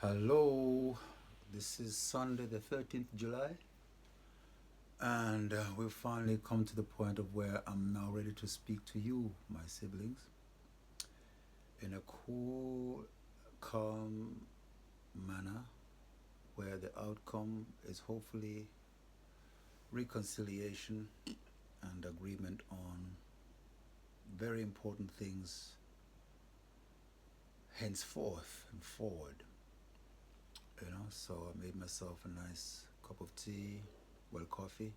Hello, this is Sunday, the 13th July, and we've finally come to the point of where I'm now ready to speak to you, my siblings, in a cool, calm manner where the outcome is hopefully reconciliation and agreement on very important things henceforth and forward. So I made myself a nice cup of tea, well, coffee.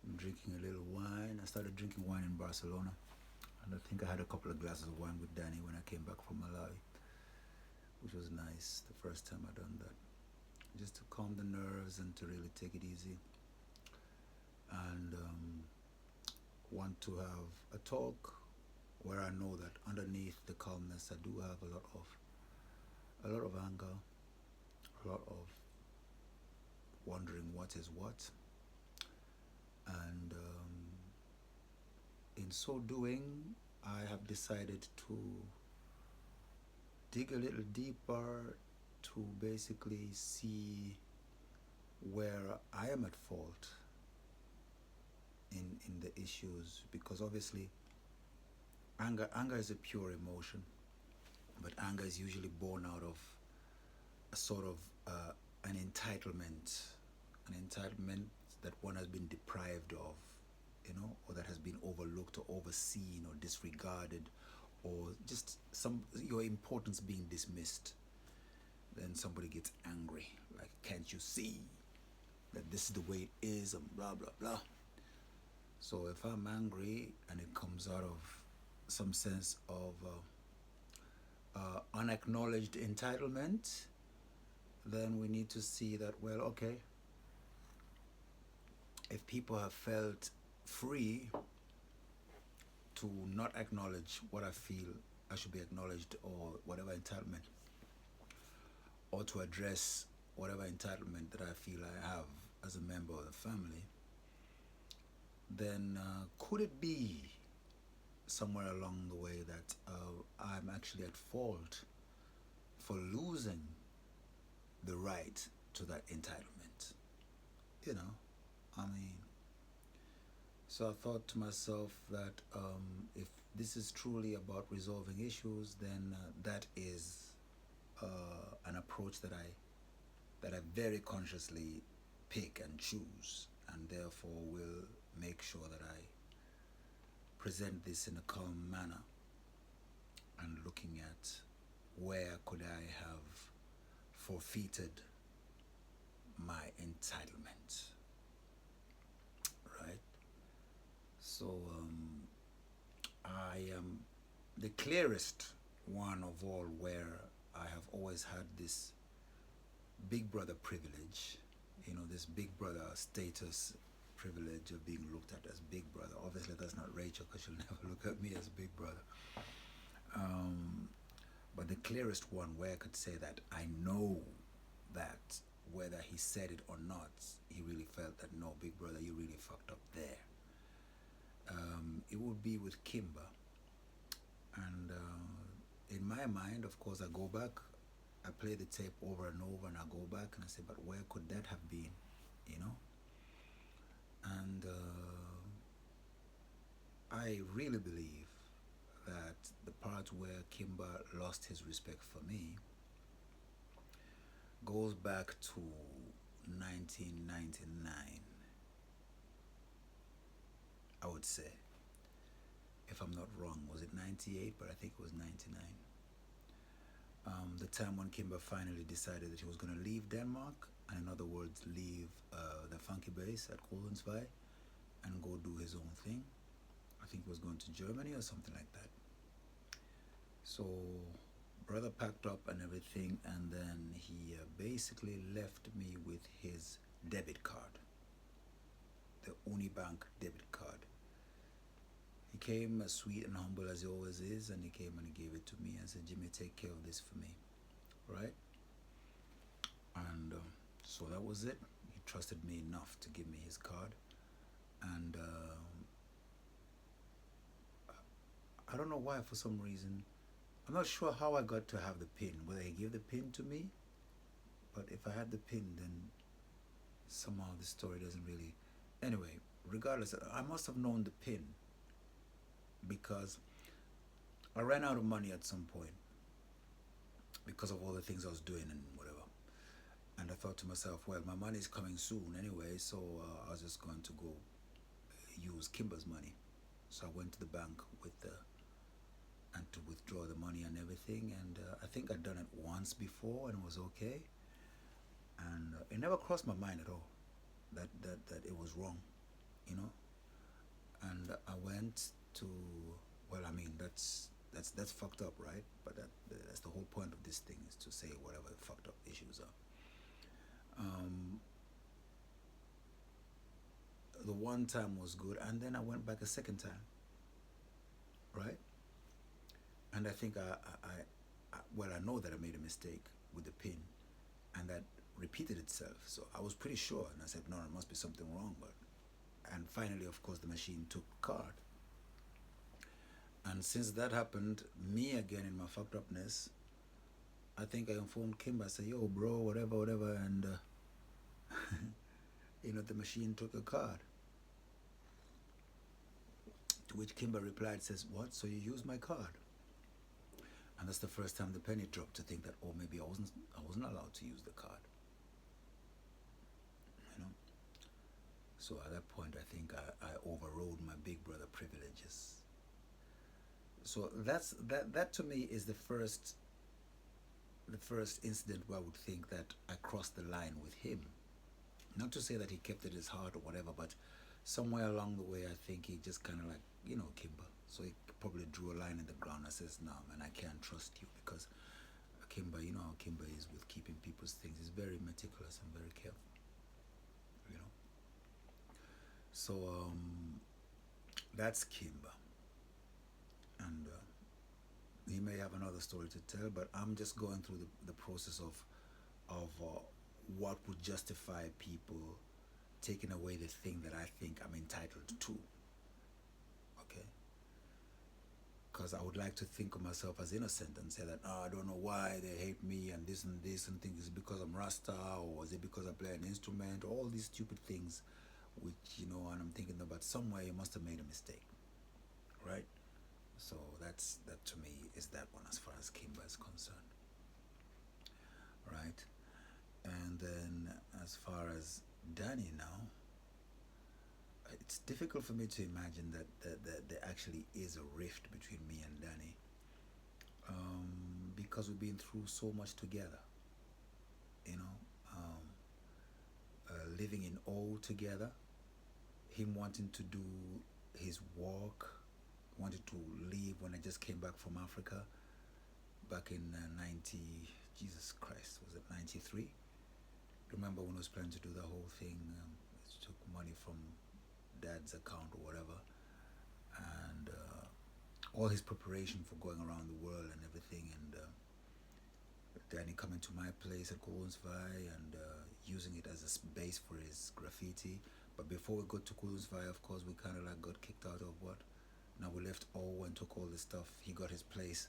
I'm drinking a little wine. I started drinking wine in Barcelona, and I think I had a couple of glasses of wine with Danny when I came back from Malawi, which was nice. The first time I done that, just to calm the nerves and to really take it easy, and want to have a talk where I know that underneath the calmness, I do have a lot of anger, a lot of wondering what is what, and in so doing, I have decided to dig a little deeper to basically see where I am at fault in the issues, because obviously anger is a pure emotion, but anger is usually born out of a sort of an entitlement that one has been deprived of, or that has been overlooked or overseen or disregarded, or just some your importance being dismissed. Then somebody gets angry, like, can't you see that this is the way it is, and blah blah blah. So if I'm angry and it comes out of some sense of unacknowledged entitlement, then we need to see that, well, okay, if people have felt free to not acknowledge what I feel I should be acknowledged, or whatever entitlement, or to address whatever entitlement that I feel I have as a member of the family, then could it be somewhere along the way that I'm actually at fault for losing the right to that entitlement? You know, I mean, so I thought to myself that if this is truly about resolving issues, then that is an approach that I very consciously pick and choose, and therefore will make sure that I present this in a calm manner and looking at where could I have forfeited my entitlement, right? So I am the clearest one of all where I have always had this big brother privilege, this big brother status privilege of being looked at as big brother. Obviously, that's not Rachel because she'll never look at me as big brother. Um, but the clearest one where I could say that I know that whether he said it or not, he really felt that, no, big brother, you really fucked up there. It would be with Kimber. And in my mind, of course, I go back, I play the tape over and over, and I go back and I say, but where could that have been, you know? And I really believe that the part where Kimber lost his respect for me goes back to 1999, I would say. If I'm not wrong, was it 98? But I think it was 99. The time when Kimber finally decided that he was going to leave Denmark, and in other words, leave the funky base at Kolensvej and go do his own thing. I think he was going to Germany or something like that. So, brother packed up and everything, and then he basically left me with his debit card, the Unibank debit card. He came as sweet and humble as he always is, and he came and he gave it to me and said, Jimmy, take care of this for me, right? And so that was it. He trusted me enough to give me his card. And I don't know why, for some reason, I'm not sure how I got to have the pin, whether he gave the pin to me, but if I had the pin, then somehow the story doesn't really. Anyway, regardless, I must have known the pin because I ran out of money at some point because of all the things I was doing and whatever. And I thought to myself, well, my money is coming soon anyway, so I was just going to go use Kimber's money. So I went to the bank with the and to withdraw the money and everything. And I think I'd done it once before and it was okay. And it never crossed my mind at all that it was wrong, you know. And I went to, well, I mean, that's fucked up, right? But that's the whole point of this thing, is to say whatever the fucked up issues are. Um, the one time was good, and then I went back a second time, right? And I think well, I know that I made a mistake with the pin, and that repeated itself. So I was pretty sure, and I said, no, there must be something wrong. But and finally, of course, the machine took card. And since that happened, me again in my fucked upness, I think I informed Kimber. I said, yo, bro, whatever, whatever, and the machine took a card. To which Kimber replied, says, what? So you used my card? And that's the first time the penny dropped, to think that, oh, maybe I wasn't allowed to use the card. You know. So at that point, I think I overrode my big brother privileges. So that to me is the first incident where I would think that I crossed the line with him. Not to say that he kept it at his heart or whatever, but somewhere along the way, I think he just kind of like, Kimber. So he probably drew a line in the ground and says, no, man, I can't trust you, because Kimber, you know how Kimber is with keeping people's things. He's very meticulous and very careful, you know. So that's Kimber. And he may have another story to tell, but I'm just going through the process of what would justify people taking away the thing that I think I'm entitled to. Okay? Because I would like to think of myself as innocent and say that, I don't know why they hate me and this and think it's because I'm Rasta, or is it because I play an instrument, all these stupid things, which, and I'm thinking about somewhere you must have made a mistake, right? So that to me is that one as far as Kimber is concerned, right? And then as far as Danny now, it's difficult for me to imagine that there actually is a rift between me and Danny, because we've been through so much together, you know, living in O together, him wanting to do his work, wanted to leave when I just came back from Africa back in 90, Jesus Christ, was it 93? Remember when I was planning to do the whole thing, took money from dad's account or whatever, and all his preparation for going around the world and everything, and Danny coming to my place at Kulungsvai and using it as a base for his graffiti. But before we got to Kulungsvai, of course, we kind of like got kicked out of what? Now we left O and took all this stuff. He got his place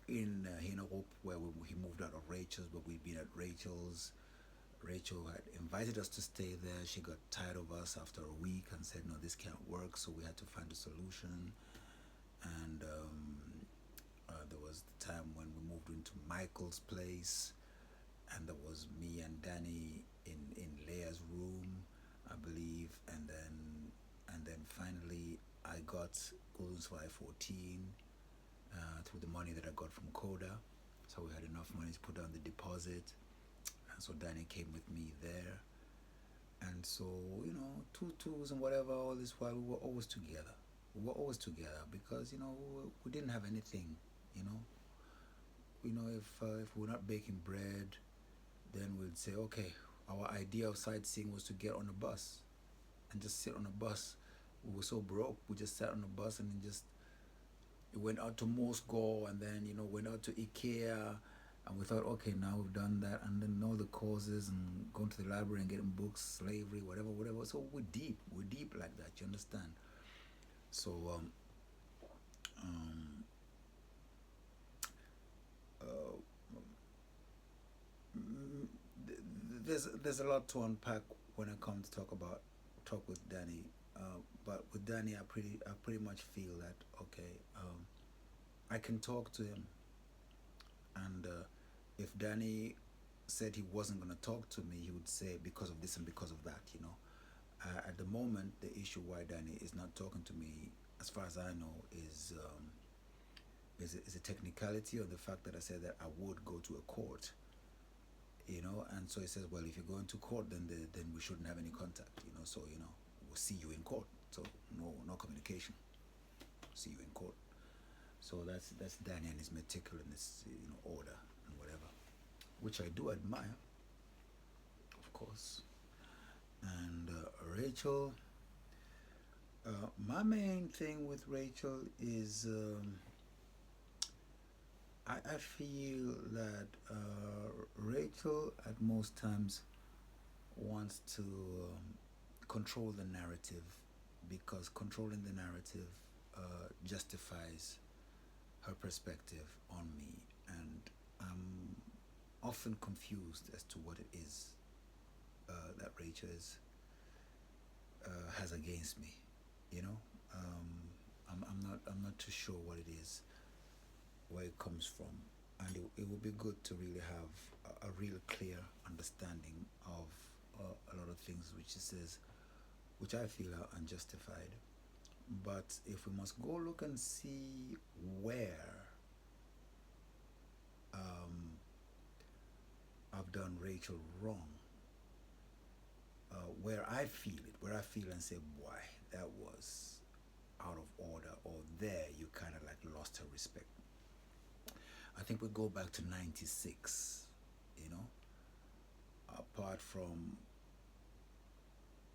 in Hinorop, where he moved out of Rachel's, but we'd been at Rachel's. Rachel had invited us to stay there. She got tired of us after a week and said, no, this can't work, so we had to find a solution. And there was the time when we moved into Michael's place, and there was me and Danny in Leah's room, I believe, and then finally I got Kulungsvai 14 through the money that I got from Coda. So we had enough money to put down the deposit, and so Danny came with me there. And so, 2-2s and whatever, all this while we were always together. We were always together because, we didn't have anything, if we're not baking bread, then we'd say, okay, our idea of sightseeing was to get on a bus and just sit on a bus. We were so broke, we just sat on a bus and then just went out to Moscow, and then, went out to Ikea, and we thought, okay, now we've done that, and then all the causes and going to the library and getting books, slavery, whatever. So we're deep like that, you understand? So there's a lot to unpack when I come to talk with Danny. But with Danny, I pretty much feel that okay, I can talk to him, and if Danny said he wasn't going to talk to me, he would say because of this and because of that. You know, at the moment, the issue why Danny is not talking to me, as far as I know, is a technicality of the fact that I said that I would go to a court, you know, and so he says, well, if you're going to court, then we shouldn't have any contact, you know, so you know, we'll see you in court, so no communication, see you in court. So that's Danny and his meticulous, you know, order and whatever, which I do admire, of course. And Rachel, my main thing with Rachel is I feel that Rachel at most times wants to control the narrative because controlling the narrative justifies her perspective on me, and I'm often confused as to what it is that Rachel has against me. You know, I'm not too sure what it is, where it comes from, and it would be good to really have a real clear understanding of a lot of things which it says, which I feel are unjustified. But if we must go look and see where um, I've done Rachel wrong, where I feel and say, boy, that was out of order, or there you kind of like lost her respect. I think we go back to '96, you know, apart from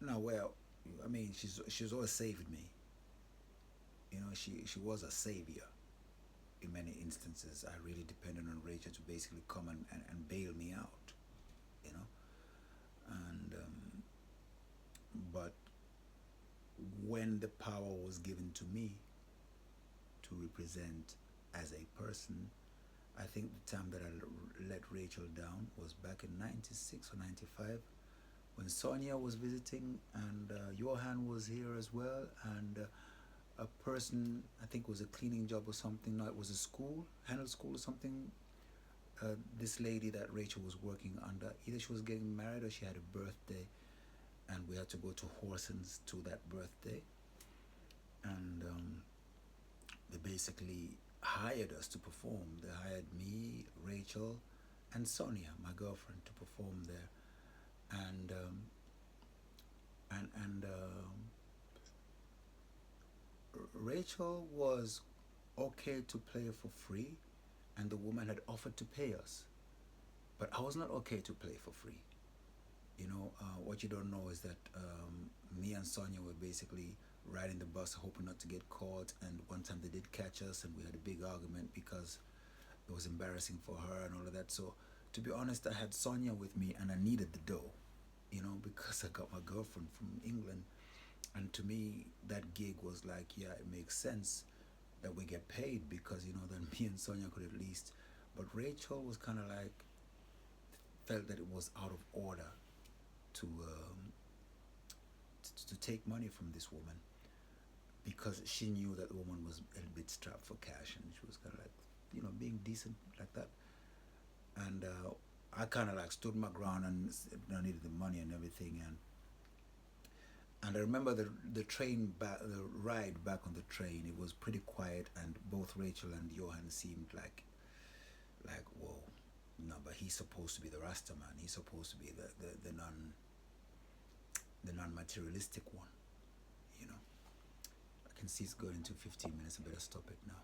now, well, I mean, she's always saved me. You know, she was a savior in many instances. I really depended on Rachel to basically come and bail me out, you know, and but when the power was given to me to represent as a person, I think the time that I let Rachel down was back in '96 or '95 when Sonia was visiting and Johan was here as well, and a person, I think it was a cleaning job or something, no, it was a school, Handel School or something. This lady that Rachel was working under, either she was getting married or she had a birthday, and we had to go to Horsens to that birthday, and they basically hired us to perform. They hired me, Rachel, and Sonia, my girlfriend, to perform there, and Rachel was okay to play for free, and the woman had offered to pay us, but I was not okay to play for free. You know, what you don't know is that me and Sonia were basically riding the bus, hoping not to get caught. And one time they did catch us, and we had a big argument because it was embarrassing for her and all of that. So, to be honest, I had Sonia with me, and I needed the dough, you know, because I got my girlfriend from England. And to me, that gig was like, yeah, it makes sense that we get paid because, you know, then me and Sonia could at least. But Rachel was kind of like, felt that it was out of order to to take money from this woman because she knew that the woman was a little bit strapped for cash, and she was kind of like, you know, being decent like that. And I kind of like stood my ground and I needed the money and everything. And I remember the train back, the ride back on the train. It was pretty quiet, and both Rachel and Johan seemed like whoa, no, but he's supposed to be the Rasta man. He's supposed to be the non-materialistic one, you know. I can see it's going into 15 minutes. I better stop it now.